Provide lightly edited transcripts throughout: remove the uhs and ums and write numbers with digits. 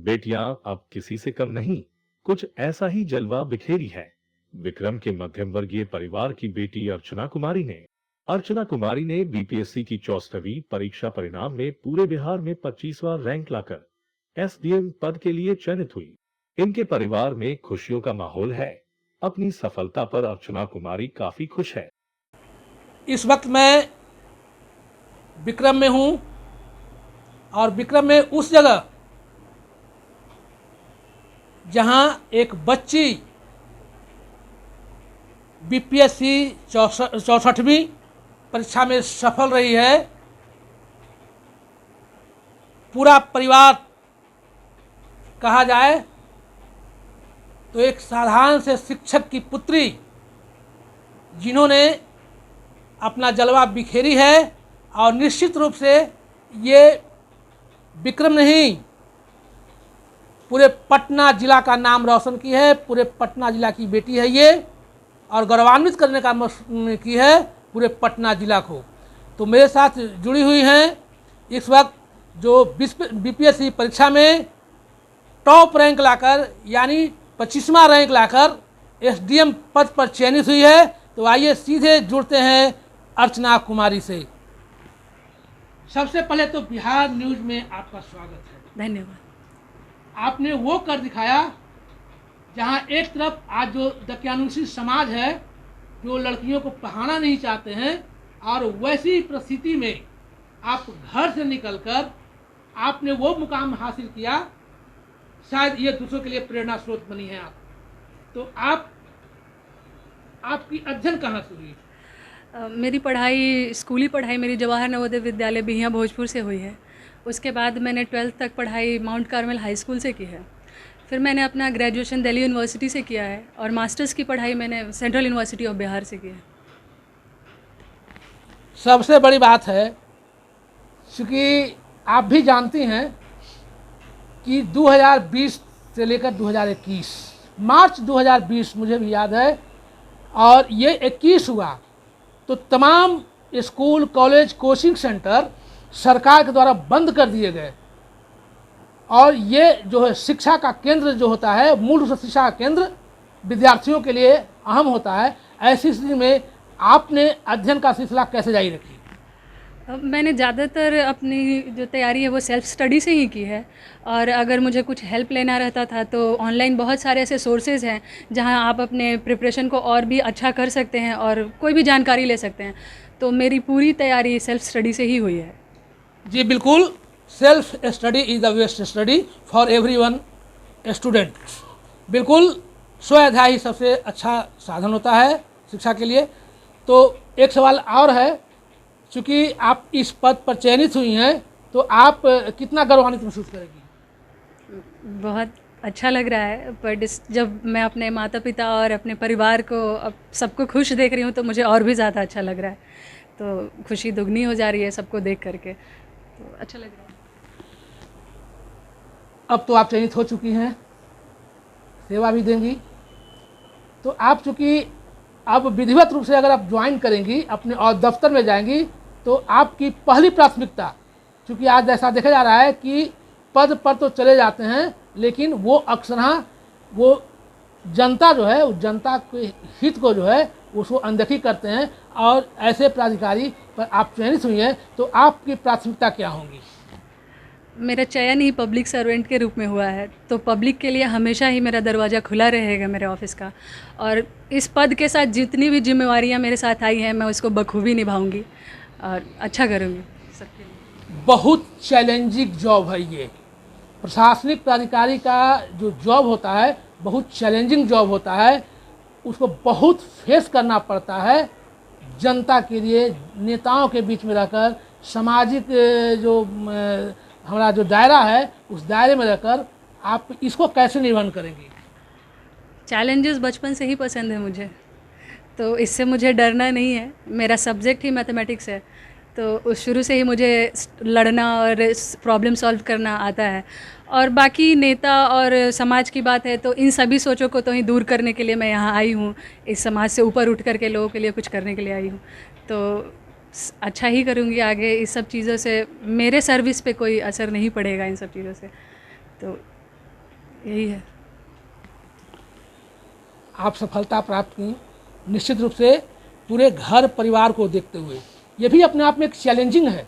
बेटियां अब किसी से कम नहीं, कुछ ऐसा ही जलवा बिखेरी है। विक्रम के मध्यम वर्गीय परिवार की बेटी अर्चना कुमारी ने बीपीएससी की 64वीं परीक्षा परिणाम में पूरे बिहार में 25वां रैंक लाकर एसडीएम पद के लिए चयनित हुई। इनके परिवार में खुशियों का माहौल है। अपनी सफलता पर अर्चना कुमारी काफी खुश है। इस वक्त मैं विक्रम में हूं और विक्रम में उस जगह जहां एक बच्ची बीपीएससी 64वीं परीक्षा में सफल रही है। पूरा परिवार कहा जाए तो एक साधारण से शिक्षक की पुत्री जिन्होंने अपना जलवा बिखेरी है और निश्चित रूप से ये विक्रम नहीं पूरे पटना जिला का नाम रोशन की है। पूरे पटना जिला की बेटी है ये और गौरवान्वित करने का की है पूरे पटना जिला को। तो मेरे साथ जुड़ी हुई हैं इस वक्त जो बीपीएससी परीक्षा में टॉप रैंक लाकर यानी 25वां रैंक लाकर एसडीएम पद पर चयनित हुई है। तो आइए सीधे जुड़ते हैं अर्चना कुमारी से। सबसे पहले तो बिहार न्यूज में आपका स्वागत है। धन्यवाद। आपने वो कर दिखाया जहां एक तरफ आज जो दकियानुसी समाज है जो लड़कियों को पढ़ाना नहीं चाहते हैं और वैसी परिस्थिति में आप घर से निकलकर आपने वो मुकाम हासिल किया। शायद ये दूसरों के लिए प्रेरणा स्रोत बनी है आप। तो आपकी अध्ययन कहाँ से हुई? मेरी पढ़ाई स्कूली पढ़ाई मेरी जवाहर नवोदय विद्यालय बिहिया भोजपुर से हुई है। उसके बाद मैंने 12th तक पढ़ाई माउंट कार्मेल हाई स्कूल से की है। फिर मैंने अपना ग्रेजुएशन दिल्ली यूनिवर्सिटी से किया है और मास्टर्स की पढ़ाई मैंने सेंट्रल यूनिवर्सिटी ऑफ बिहार से की है। सबसे बड़ी बात है क्योंकि आप भी जानती हैं कि 2020 से लेकर 2021 मार्च 2020 मुझे भी याद है और ये 21 हुआ तो तमाम स्कूल कॉलेज कोचिंग सेंटर सरकार के द्वारा बंद कर दिए गए और ये जो है शिक्षा का केंद्र जो होता है मूल रूप से शिक्षा का केंद्र विद्यार्थियों के लिए अहम होता है। ऐसी स्थिति में आपने अध्ययन का सिलसिला कैसे जारी रखी? मैंने ज़्यादातर अपनी जो तैयारी है वो सेल्फ स्टडी से ही की है और अगर मुझे कुछ हेल्प लेना रहता था तो ऑनलाइन बहुत सारे ऐसे सोर्सेज हैं जहां आप अपने प्रिपरेशन को और भी अच्छा कर सकते हैं और कोई भी जानकारी ले सकते हैं। तो मेरी पूरी तैयारी सेल्फ स्टडी से ही हुई है। जी बिल्कुल, self study is the best study for everyone student. बिल्कुल, स्व अध्याय ही सबसे अच्छा साधन होता है शिक्षा के लिए। तो एक सवाल और है, चूँकि आप इस पद पर चयनित हुई हैं तो आप कितना गौरवान्वित महसूस करेंगी? बहुत अच्छा लग रहा है, पर जब मैं अपने माता पिता और अपने परिवार को अब सबको खुश देख रही हूँ तो मुझे और भी ज़्यादा अच्छा लग रहा है। तो खुशी दुगनी हो जा रही है सबको देख करके, तो अच्छा लग रहा है। अब तो आप चयनित हो चुकी हैं, सेवा भी देंगी। तो आप चूँकि अब विधिवत रूप से अगर आप ज्वाइन करेंगी अपने और दफ्तर में जाएंगी तो आपकी पहली प्राथमिकता, चूँकि आज ऐसा देखा जा रहा है कि पद पर तो चले जाते हैं लेकिन वो अक्सर वो जनता जो है उस जनता के हित को जो है उसको अनदेखी करते हैं और ऐसे प्राधिकारी पर आप चयनित हुई हैं तो आपकी प्राथमिकता क्या होंगी? मेरा चयन ही पब्लिक सर्वेंट के रूप में हुआ है तो पब्लिक के लिए हमेशा ही मेरा दरवाज़ा खुला रहेगा मेरे ऑफिस का। और इस पद के साथ जितनी भी जिम्मेवारियां मेरे साथ आई हैं मैं उसको बखूबी निभाऊंगी और अच्छा करूंगी सबके लिए। बहुत चैलेंजिंग जॉब है ये। प्रशासनिक प्राधिकारी का जो जॉब होता है बहुत चैलेंजिंग जॉब होता है। उसको बहुत फेस करना पड़ता है जनता के लिए, नेताओं के बीच में रहकर, सामाजिक जो हमारा जो दायरा है उस दायरे में रहकर आप इसको कैसे निर्वहन करेंगी? चैलेंजेस बचपन से ही पसंद है मुझे, तो इससे मुझे डरना नहीं है। मेरा सब्जेक्ट ही मैथमेटिक्स है तो उस शुरू से ही मुझे लड़ना और प्रॉब्लम सॉल्व करना आता है। और बाकी नेता और समाज की बात है तो इन सभी सोचों को तो ही दूर करने के लिए मैं यहाँ आई हूँ। इस समाज से ऊपर उठ कर के लोगों के लिए कुछ करने के लिए आई हूँ। तो अच्छा ही करूँगी आगे। इस सब चीज़ों से मेरे सर्विस पे कोई असर नहीं पड़ेगा इन सब चीज़ों से। तो यही है। आप सफलता प्राप्त की, निश्चित रूप से पूरे घर परिवार को देखते हुए ये भी अपने आप में एक चैलेंजिंग है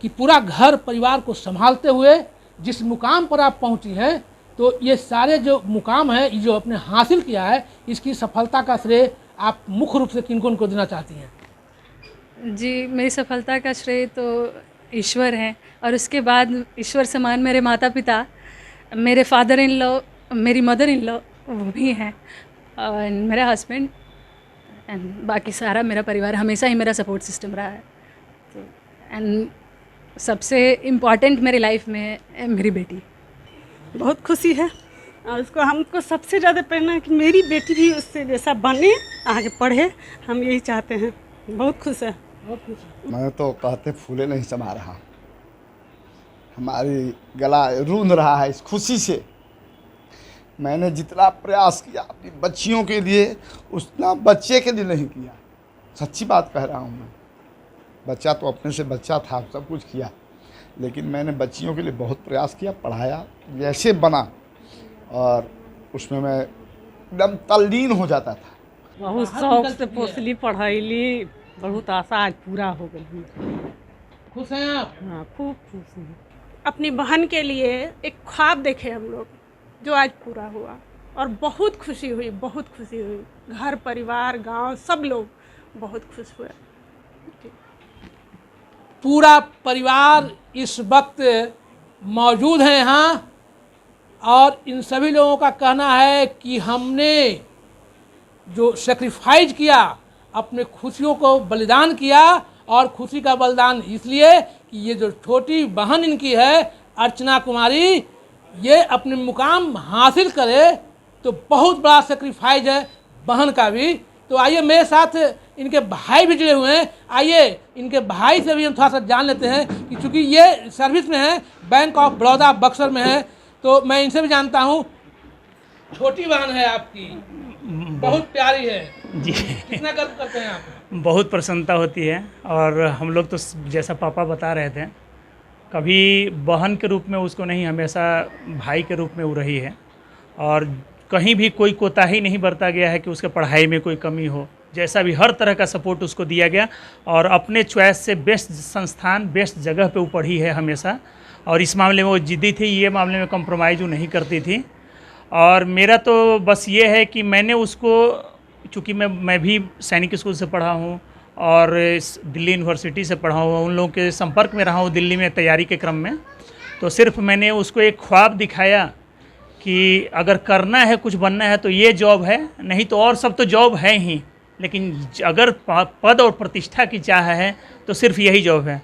कि पूरा घर परिवार को संभालते हुए जिस मुकाम पर आप पहुंची हैं, तो ये सारे जो मुकाम है, ये जो आपने हासिल किया है, इसकी सफलता का श्रेय आप मुख्य रूप से किनको देना चाहती हैं? जी, मेरी सफलता का श्रेय तो ईश्वर है, और उसके बाद ईश्वर समान मेरे माता पिता, मेरे फादर इन लॉ, मेरी मदर इन लॉ वो भी हैं, और मेरा हस्बैंड, एंड बाकी सारा मेरा परिवार हमेशा ही मेरा सपोर्ट सिस्टम रहा है। तो एंड सबसे इम्पॉर्टेंट मेरी लाइफ में है मेरी बेटी। बहुत खुशी है, और उसको हमको सबसे ज़्यादा प्रेरणा है कि मेरी बेटी भी उससे जैसा बने, आगे पढ़े, हम यही चाहते हैं। बहुत खुश है। मैं तो कहते फूले नहीं समा रहा, हमारी गला रूंध रहा है इस खुशी से। मैंने जितना प्रयास किया अपनी बच्चियों के लिए, उतना बच्चे के लिए नहीं किया। सच्ची बात कह रहा हूँ मैं। बच्चा तो अपने से बच्चा था, सब कुछ किया, लेकिन मैंने बच्चियों के लिए बहुत प्रयास किया, पढ़ाया, जैसे बना, और उसमें मैं एकदम तल्लीन हो जाता था। बहुत शौक से पोसली, पढ़ैली, बहुत आशा आज पूरा हो गई। खुश हैं आप? हाँ, खूब खुश हूँ। अपनी बहन के लिए एक ख्वाब देखे हम लोग, जो आज पूरा हुआ, और बहुत खुशी हुई, बहुत खुशी हुई। घर परिवार गांव सब लोग बहुत खुश हुए। पूरा परिवार इस वक्त मौजूद है यहाँ, और इन सभी लोगों का कहना है कि हमने जो सेक्रीफाइस किया, अपने खुशियों को बलिदान किया, और खुशी का बलिदान इसलिए कि ये जो छोटी बहन इनकी है अर्चना कुमारी, ये अपने मुकाम हासिल करे, तो बहुत बड़ा सेक्रीफाइस है बहन का भी। तो आइए, मेरे साथ इनके भाई भी जुड़े हुए हैं, आइए इनके भाई से भी हम थोड़ा सा जान लेते हैं कि चूँकि ये सर्विस में है, बैंक ऑफ बड़ौदा बक्सर में है, तो मैं इनसे भी जानता हूँ। छोटी बहन है आपकी, बहुत प्यारी है जी। कितना गर्व करते हैं आप? बहुत प्रसन्नता होती है, और हम लोग तो जैसा पापा बता रहे थे, कभी बहन के रूप में उसको नहीं, हमेशा भाई के रूप में वो रही है, और कहीं भी कोई कोताही नहीं बरता गया है कि उसके पढ़ाई में कोई कमी हो। जैसा भी हर तरह का सपोर्ट उसको दिया गया, और अपने चॉइस से बेस्ट संस्थान, बेस्ट जगह पे वो पढ़ी है हमेशा, और इस मामले में वो जिद्दी थी, ये मामले में कम्प्रोमाइज़ वो नहीं करती थी। और मेरा तो बस ये है कि मैंने उसको, चूँकि मैं भी सैनिक स्कूल से पढ़ा हूँ और दिल्ली यूनिवर्सिटी से पढ़ा हूँ, उन लोगों के संपर्क में रहा हूँ दिल्ली में तैयारी के क्रम में, तो सिर्फ मैंने उसको एक ख्वाब दिखाया कि अगर करना है, कुछ बनना है तो ये जॉब है, नहीं तो और सब तो जॉब है ही, लेकिन अगर पद और प्रतिष्ठा की चाह है तो सिर्फ यही जॉब है।